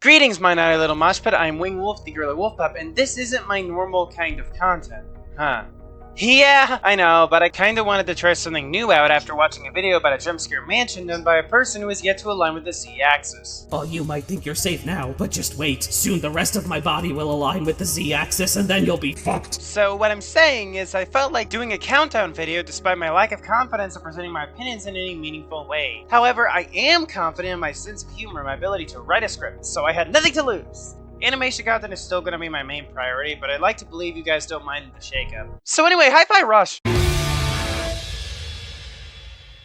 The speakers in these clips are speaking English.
Greetings, my naughty little mosh pit. I'm Wing Wolf, the Gorilla Wolf Pup, and this isn't my normal kind of content. Huh. Yeah, I know, but I kinda wanted to try something new out after watching a video about a jumpscare mansion done by a person who has yet to align with the Z-axis. Oh, you might think you're safe now, but just wait. Soon the rest of my body will align with the Z-axis and then you'll be fucked. So what I'm saying is I felt like doing a countdown video despite my lack of confidence in presenting my opinions in any meaningful way. However, I am confident in my sense of humor and my ability to write a script, so I had nothing to lose. Animation content is still going to be my main priority, but I'd like to believe you guys don't mind the shakeup. So anyway, Hi-Fi Rush!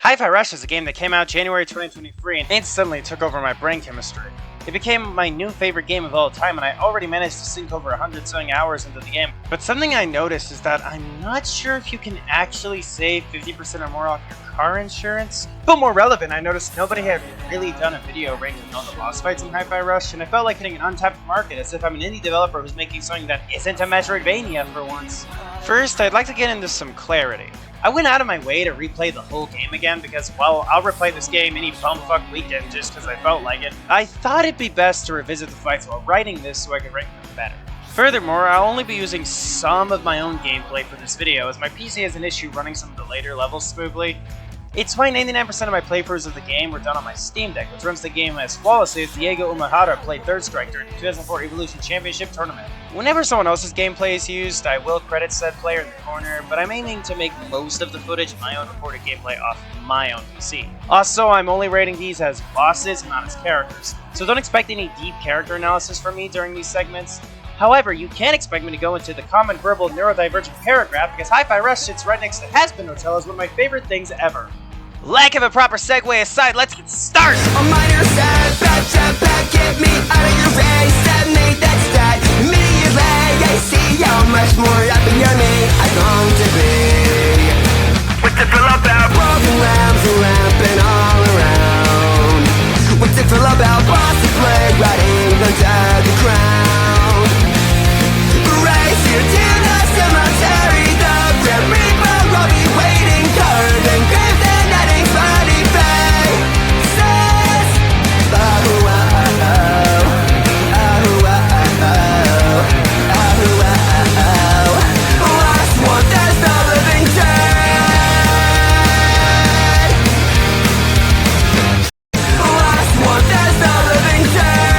Hi-Fi Rush is a game that came out January 2023 and instantly took over my brain chemistry. It became my new favorite game of all time, and I already managed to sink over 100-something hours into the game. But something I noticed is that I'm not sure if you can actually save 50% or more off your car insurance. But more relevant, I noticed nobody had really done a video ranking all the boss fights in Hi-Fi Rush, and I felt like hitting an untapped market as if I'm an indie developer who's making something that isn't a Metroidvania for once. First, I'd like to get into some clarity. I went out of my way to replay the whole game again because, well, I'll replay this game any bumfuck weekend just because I felt like it. I thought it'd be best to revisit the fights while writing this so I could rank them better. Furthermore, I'll only be using some of my own gameplay for this video as my PC has an issue running some of the later levels smoothly. It's why 99% of my playthroughs of the game were done on my Steam Deck, which runs the game as flawlessly as Diego Umehara played Third Strike during the 2004 Evolution Championship Tournament. Whenever someone else's gameplay is used, I will credit said player in the corner, but I'm aiming to make most of the footage of my own reported gameplay off my own PC. Also, I'm only rating these as bosses, not as characters, so don't expect any deep character analysis from me during these segments. However, you can expect me to go into the common verbal neurodivergent paragraph because Hi-Fi Rush sits right next to Has-Been Hotel as one of my favorite things ever. Lack of a proper segue aside, let's get started! A minor setback, get me out of your way. Stagnate that stat, immediately I see how much more up in your me I long to be. What's it feel about? Broken lambs are ramping all around. What's it feel about? Bossy play riding under the crown. Race you to the cemetery, the Grim Reaper will be waiting, carved and graved and adding funny faces. Oh, oh, oh, oh, oh, oh, oh, oh. Last one, there's no living dead. Last one, there's no living dead.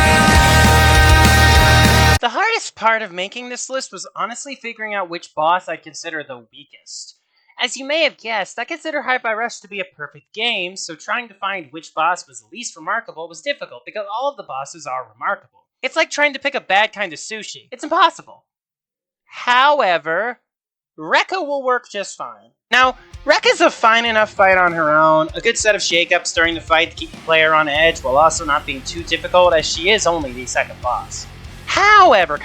The hardest part of making this list was honestly figuring out which boss I'd consider the weakest. As you may have guessed, I consider Hi-Fi Rush to be a perfect game, so trying to find which boss was the least remarkable was difficult because all of the bosses are remarkable. It's like trying to pick a bad kind of sushi. It's impossible. However, Rekka will work just fine. Now, Rekka's a fine enough fight on her own, a good set of shakeups during the fight to keep the player on edge while also not being too difficult as she is only the second boss. However,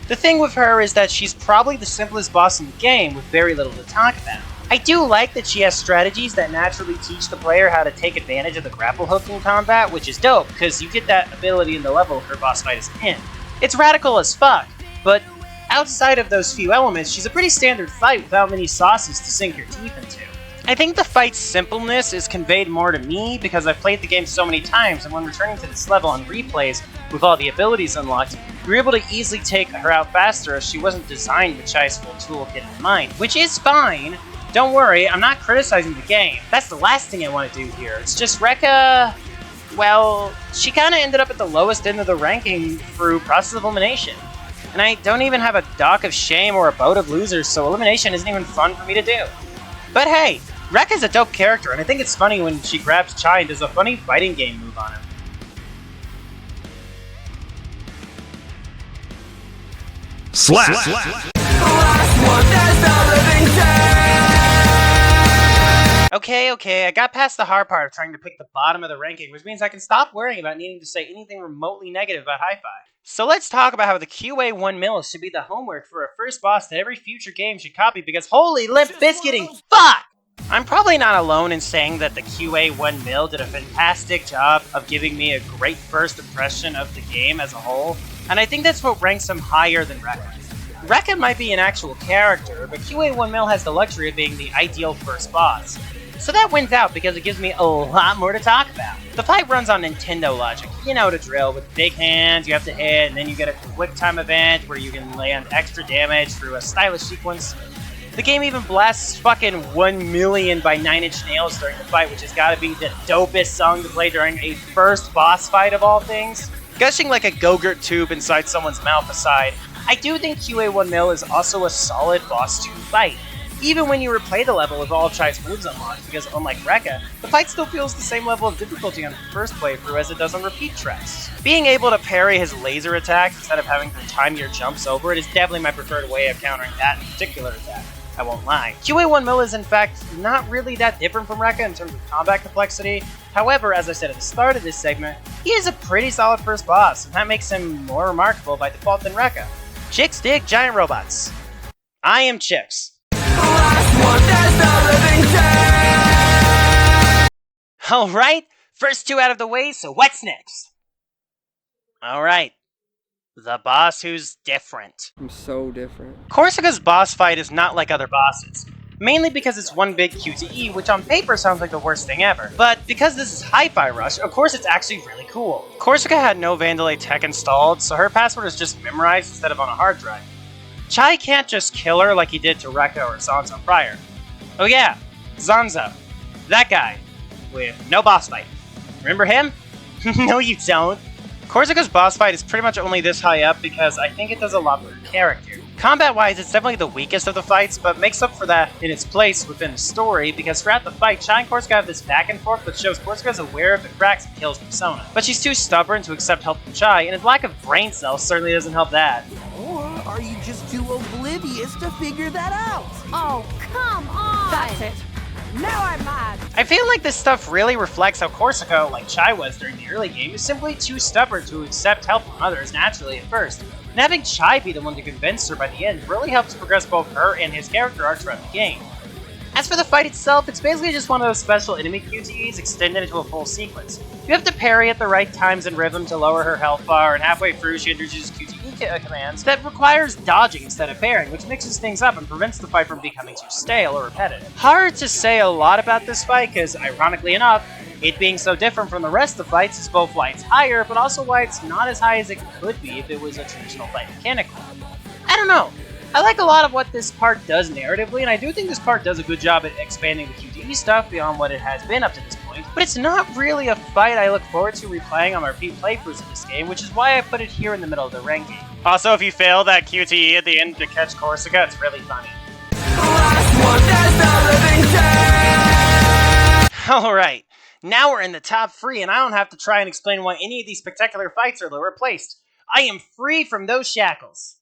the thing with her is that she's probably the simplest boss in the game with very little to talk about. I do like that she has strategies that naturally teach the player how to take advantage of the grapple hook in combat, which is dope, because you get that ability in the level her boss fight is in. It's radical as fuck, but outside of those few elements, she's a pretty standard fight without many sauces to sink your teeth into. I think the fight's simpleness is conveyed more to me because I've played the game so many times, and when returning to this level on replays with all the abilities unlocked, you're able to easily take her out faster as she wasn't designed with Chai's full toolkit in mind, which is fine. Don't worry, I'm not criticizing the game. That's the last thing I want to do here. It's just Rekka, well, she kinda ended up at the lowest end of the ranking through process of elimination. And I don't even have a dock of shame or a boat of losers, so elimination isn't even fun for me to do. But hey, Rekka's a dope character, and I think it's funny when she grabs Chai and does a funny fighting game move on him. Slap! Okay, I got past the hard part of trying to pick the bottom of the ranking, which means I can stop worrying about needing to say anything remotely negative about Hi-Fi. So let's talk about how the QA1 mill should be the homework for a first boss that every future game should copy because holy Limp Bizkitting fuck! I'm probably not alone in saying that the QA1 mill did a fantastic job of giving me a great first impression of the game as a whole, and I think that's what ranks him higher than Rekka. Rekka might be an actual character, but QA1 mill has the luxury of being the ideal first boss. So that wins out because it gives me a lot more to talk about. The fight runs on Nintendo logic. You know the drill. With big hands, you have to hit, and then you get a quick time event where you can land extra damage through a stylish sequence. The game even blasts fucking 1 million by 9 Inch Nails during the fight, which has gotta be the dopest song to play during a first boss fight of all things. Gushing like a Go-Gurt tube inside someone's mouth aside, I do think QA1 Mill is also a solid boss 2 fight. Even when you replay the level with all of Chai's moves unlocked, because unlike Rekka, the fight still feels the same level of difficulty on the first playthrough as it does on repeat tracks. Being able to parry his laser attacks instead of having to time your jumps over it is definitely my preferred way of countering that particular attack. I won't lie. QA1 Mill is in fact not really that different from Rekka in terms of combat complexity. However, as I said at the start of this segment, he is a pretty solid first boss, and that makes him more remarkable by default than Rekka. Chicks dig giant robots. I am Chicks. Alright, first two out of the way, so what's next? Alright, the boss who's different. I'm so different. Korsica's boss fight is not like other bosses, mainly because it's one big QTE, which on paper sounds like the worst thing ever. But because this is Hi-Fi Rush, of course it's actually really cool. Korsica had no Vandalay tech installed, so her password is just memorized instead of on a hard drive. Chai can't just kill her like he did to Rekka or Zanzo prior. Oh yeah, Zanzo. That guy. With no boss fight. Remember him? No you don't. Korsica's boss fight is pretty much only this high up because I think it does a lot for her character. Combat-wise, it's definitely the weakest of the fights, but makes up for that in its place within the story, because throughout the fight, Chai and Korsica have this back and forth that shows Korsica is aware of the cracks in Kale's persona. But she's too stubborn to accept help from Chai, and his lack of brain cells certainly doesn't help that. Or are you just too oblivious to figure that out? Oh, come on! That's it. Now I'm mad. I feel like this stuff really reflects how Korsica, like Chai was during the early game, is simply too stubborn to accept help from others naturally at first. And having Chai be the one to convince her by the end really helps progress both her and his character arc throughout the game. As for the fight itself, it's basically just one of those special enemy QTEs extended into a full sequence. You have to parry at the right times and rhythm to lower her health bar, and halfway through she introduces QTE commands that requires dodging instead of parrying, which mixes things up and prevents the fight from becoming too stale or repetitive. Hard to say a lot about this fight, because ironically enough, it being so different from the rest of the fights is both why it's higher, but also why it's not as high as it could be if it was a traditional fight mechanically. I don't know. I like a lot of what this part does narratively, and I do think this part does a good job at expanding the QTE stuff beyond what it has been up to this point, but it's not really a fight I look forward to replaying on my repeat playthroughs of this game, which is why I put it here in the middle of the ranking. Also, if you fail that QTE at the end to catch Korsica, it's really funny. Alright, now we're in the top 3, and I don't have to try and explain why any of these spectacular fights are lower placed. I am free from those shackles.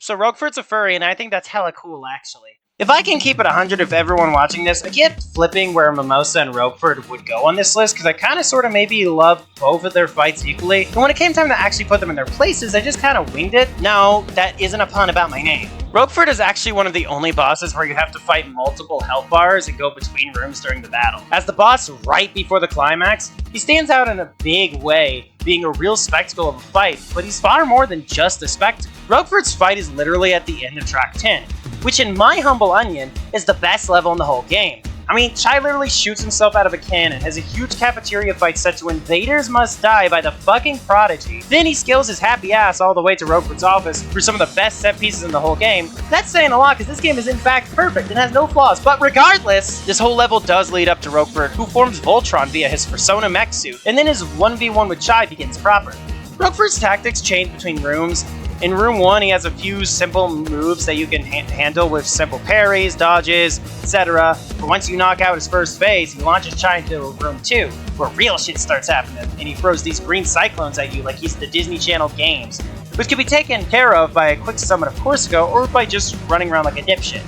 So Ruford's a furry, and I think that's hella cool, actually. If I can keep it 100 of everyone watching this, I get flipping where Mimosa and Ruford would go on this list, because I kind of sort of maybe love both of their fights equally, and when it came time to actually put them in their places, I just kind of winged it. No, that isn't a pun about my name. Ruford is actually one of the only bosses where you have to fight multiple health bars and go between rooms during the battle. As the boss right before the climax, he stands out in a big way, being a real spectacle of a fight, but he's far more than just a spectacle. Ruford's fight is literally at the end of track 10, which in my humble onion is the best level in the whole game. I mean, Chai literally shoots himself out of a cannon, has a huge cafeteria fight set to Invaders Must Die by the fucking Prodigy. Then he scales his happy ass all the way to Ruford's office for some of the best set pieces in the whole game. That's saying a lot, because this game is in fact perfect and has no flaws, but regardless, this whole level does lead up to Ruford, who forms Voltron via his Persona mech suit, and then his 1v1 with Chai begins proper. Ruford's tactics change between rooms. In room 1, he has a few simple moves that you can handle with simple parries, dodges, etc. But once you knock out his first phase, he launches Chai into room 2, where real shit starts happening, and he throws these green cyclones at you like he's the Disney Channel games, which can be taken care of by a quick summon of Korsica or by just running around like a dipshit.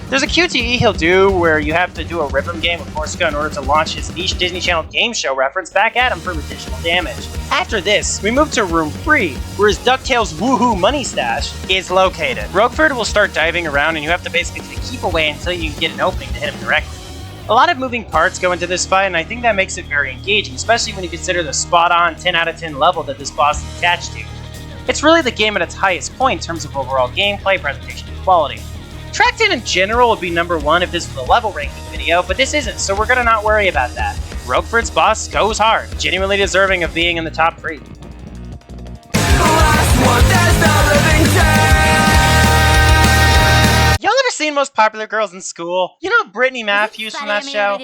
There's a QTE he'll do where you have to do a rhythm game with Korsica in order to launch his niche Disney Channel game show reference back at him for additional damage. After this, we move to room 3, where his DuckTales woohoo money stash is located. Ruford will start diving around and you have to basically keep away until you get an opening to hit him directly. A lot of moving parts go into this fight, and I think that makes it very engaging, especially when you consider the spot-on 10 out of 10 level that this boss is attached to. It's really the game at its highest point in terms of overall gameplay, presentation, and quality. Track 10 in general would be number 1 if this was a level ranking video, but this isn't, so we're gonna not worry about that. Ruford's boss goes hard, genuinely deserving of being in the top 3. Y'all ever seen Most Popular Girls in School? You know Brittany Matthews from that show?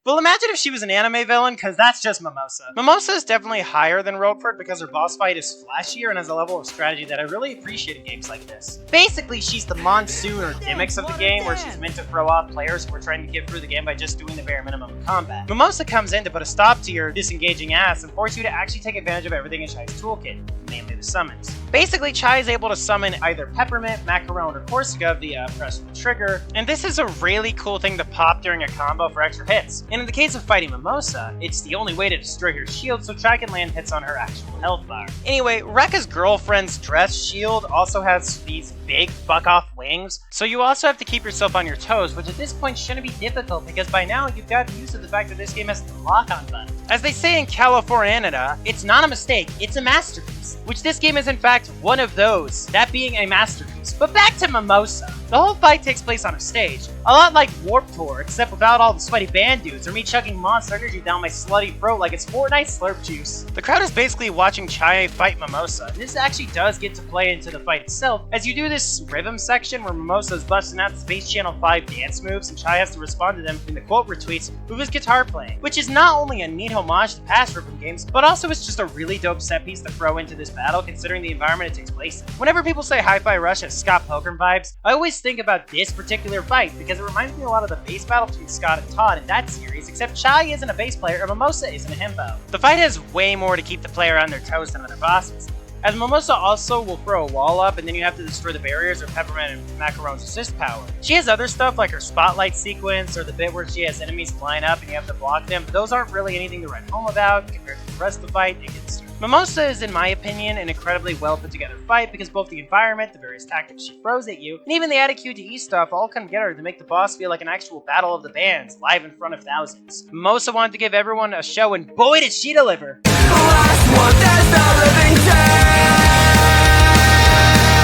Well, imagine if she was an anime villain, because that's just Mimosa. Mimosa is definitely higher than Ruford because her boss fight is flashier and has a level of strategy that I really appreciate in games like this. Basically, she's the monsoon or gimmicks of the game, where she's meant to throw off players who are trying to get through the game by just doing the bare minimum of combat. Mimosa comes in to put a stop to your disengaging ass and force you to actually take advantage of everything in Chai's toolkit, namely the summons. Basically, Chai is able to summon either Peppermint, Macaron, or Corsica via press of the trigger, and this is a really cool thing to pop during a combo for extra hits. And in the case of fighting Mimosa, it's the only way to destroy her shield so Chai can land hits on her actual health bar. Anyway, Rekka's girlfriend's dress shield also has these big fuck-off wings, so you also have to keep yourself on your toes, which at this point shouldn't be difficult because by now you've got used to the fact that this game has the lock-on button. As they say in California, it's not a mistake, it's a masterpiece, which this game is in fact one of those, that being a masterpiece. But back to Mimosa. The whole fight takes place on a stage, a lot like Warp Tour, except without all the sweaty band dudes or me chugging monster energy down my slutty throat like it's Fortnite slurp juice. The crowd is basically watching Chai fight Mimosa, and this actually does get to play into the fight itself, as you do this rhythm section where Mimosa is busting out Space Channel 5 dance moves and Chai has to respond to them in the quote retweets with his guitar playing, which is not only a neat homage to past rhythm games, but also it's just a really dope set piece to throw into this battle considering the environment it takes place in. Whenever people say Hi-Fi Rush has Scott Pilgrim vibes, I always think about this particular fight because it reminds me a lot of the bass battle between Scott and Todd in that series, except Chai isn't a bass player and Mimosa isn't a himbo. The fight has way more to keep the player on their toes than other bosses, as Mimosa also will throw a wall up and then you have to destroy the barriers or Peppermint and Macaron's assist power. She has other stuff like her spotlight sequence or the bit where she has enemies line up and you have to block them, but those aren't really anything to write home about compared to the rest of the fight. It gets started. Mimosa is, in my opinion, an incredibly well put together fight because both the environment, the various tactics she throws at you, and even the added QTE stuff all come together to make the boss feel like an actual battle of the bands, live in front of thousands. Mimosa wanted to give everyone a show and boy did she deliver!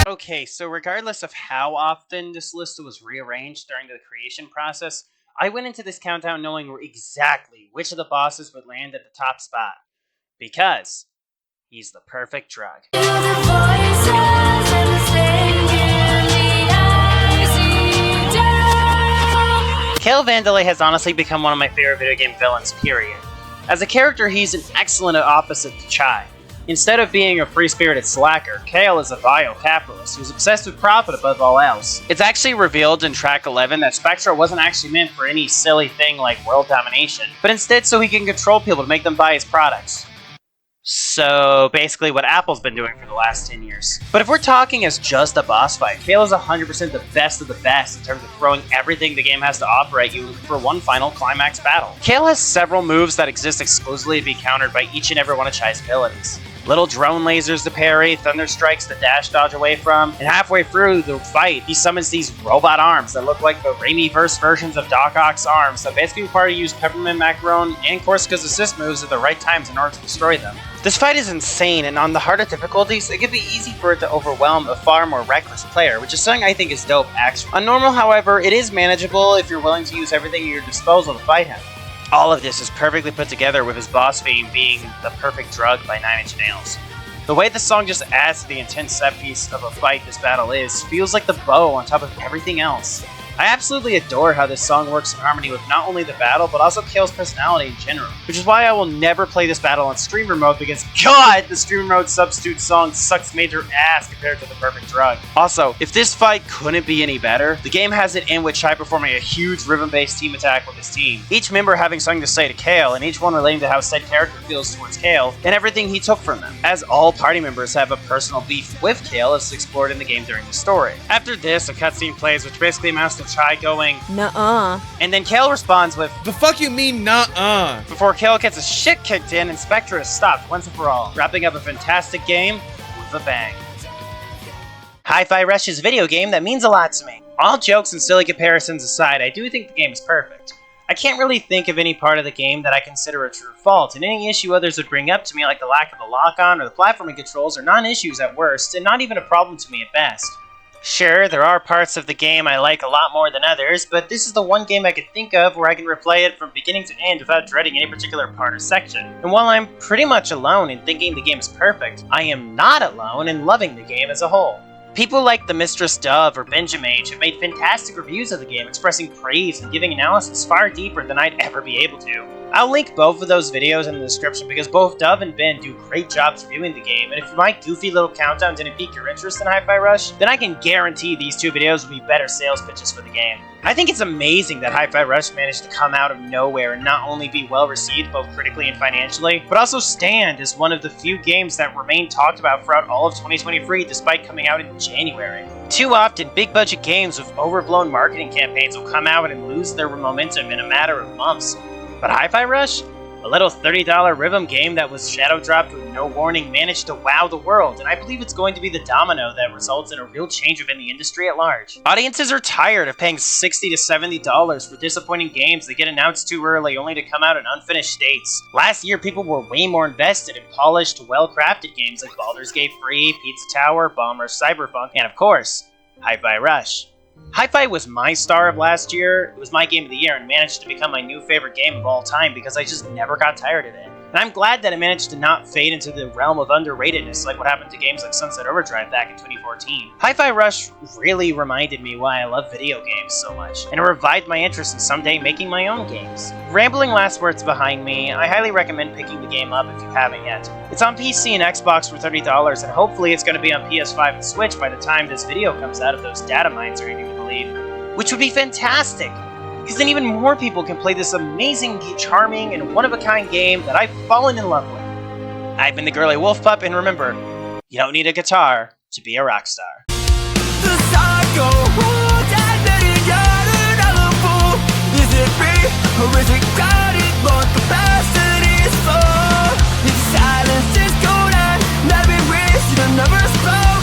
Okay, so regardless of how often this list was rearranged during the creation process, I went into this countdown knowing exactly which of the bosses would land at the top spot. Because he's the perfect drug. Kale Vandelay has honestly become one of my favorite video game villains, period. As a character, he's an excellent opposite to Chai. Instead of being a free-spirited slacker, Kale is a vile capitalist who's obsessed with profit above all else. It's actually revealed in track 11 that Spectra wasn't actually meant for any silly thing like world domination, but instead so he can control people to make them buy his products. So basically what Apple's been doing for the last 10 years. But if we're talking as just a boss fight, Kale is 100% the best of the best in terms of throwing everything the game has to operate you for one final climax battle. Kale has several moves that exist exclusively to be countered by each and every one of Chai's abilities. Little drone lasers to parry, thunder strikes to dash dodge away from, and halfway through the fight, he summons these robot arms that look like the Raimi-verse versions of Doc Ock's arms that basically require you to use Peppermint, Macaron, and Corsica's assist moves at the right times in order to destroy them. This fight is insane, and on the harder difficulties, it could be easy for it to overwhelm a far more reckless player, which is something I think is dope, actually. On normal, however, it is manageable if you're willing to use everything at your disposal to fight him. All of this is perfectly put together with his boss theme being the perfect drug by 9 Inch Nails. The way the song just adds to the intense set piece of a fight this battle is, feels like the bow on top of everything else. I absolutely adore how this song works in harmony with not only the battle, but also Kale's personality in general, which is why I will never play this battle on streamer mode because God, the streamer mode substitute song sucks major ass compared to the perfect drug. Also, if this fight couldn't be any better, the game has it in with Chai performing a huge rhythm-based team attack with his team, each member having something to say to Kale, and each one relating to how said character feels towards Kale, and everything he took from them, as all party members have a personal beef with Kale as explored in the game during the story. After this, a cutscene plays which basically amounts to Chai going, "Nuh-uh." And then Kale responds with, "The fuck you mean, nuh-uh?" Before Kale gets his shit kicked in and Spectra is stopped once and for all, wrapping up a fantastic game with a bang. Hi-Fi Rush is a video game that means a lot to me. All jokes and silly comparisons aside, I do think the game is perfect. I can't really think of any part of the game that I consider a true fault, and any issue others would bring up to me like the lack of a lock-on or the platforming controls are non-issues at worst, and not even a problem to me at best. Sure, there are parts of the game I like a lot more than others, but this is the one game I could think of where I can replay it from beginning to end without dreading any particular part or section. And while I'm pretty much alone in thinking the game is perfect, I am not alone in loving the game as a whole. People like the Mistress Dove or Benjamage have made fantastic reviews of the game, expressing praise and giving analysis far deeper than I'd ever be able to. I'll link both of those videos in the description because both Dove and Ben do great jobs reviewing the game, and if my goofy little countdown didn't pique your interest in Hi-Fi Rush, then I can guarantee these two videos will be better sales pitches for the game. I think it's amazing that Hi-Fi Rush managed to come out of nowhere and not only be well received both critically and financially, but also stand as one of the few games that remain talked about throughout all of 2023 despite coming out in January. Too often, big budget games with overblown marketing campaigns will come out and lose their momentum in a matter of months. But Hi-Fi Rush? A little $30 rhythm game that was shadow dropped with no warning managed to wow the world, and I believe it's going to be the domino that results in a real change within the industry at large. Audiences are tired of paying $60 to $70 for disappointing games that get announced too early only to come out in unfinished states. Last year, people were way more invested in polished, well-crafted games like Baldur's Gate 3, Pizza Tower, Bomber, Cyberpunk, and of course, Hi-Fi Rush. Hi-Fi was my star of last year, it was my game of the year, and managed to become my new favorite game of all time because I just never got tired of it. And I'm glad that it managed to not fade into the realm of underratedness like what happened to games like Sunset Overdrive back in 2014. Hi-Fi Rush really reminded me why I love video games so much, and it revived my interest in someday making my own games. Rambling last words behind me, I highly recommend picking the game up if you haven't yet. It's on PC and Xbox for $30, and hopefully it's going to be on PS5 and Switch by the time this video comes out if those data mines are anything to believe. Which would be fantastic! Because then even more people can play this amazing, charming, and one-of-a-kind game that I've fallen in love with. I've been the Girly Wolf Pup, and remember, you don't need a guitar to be a rock star. The cycle, is it free or is it crowded? More capacity is full. If silence is golden, never be wasted, never slow.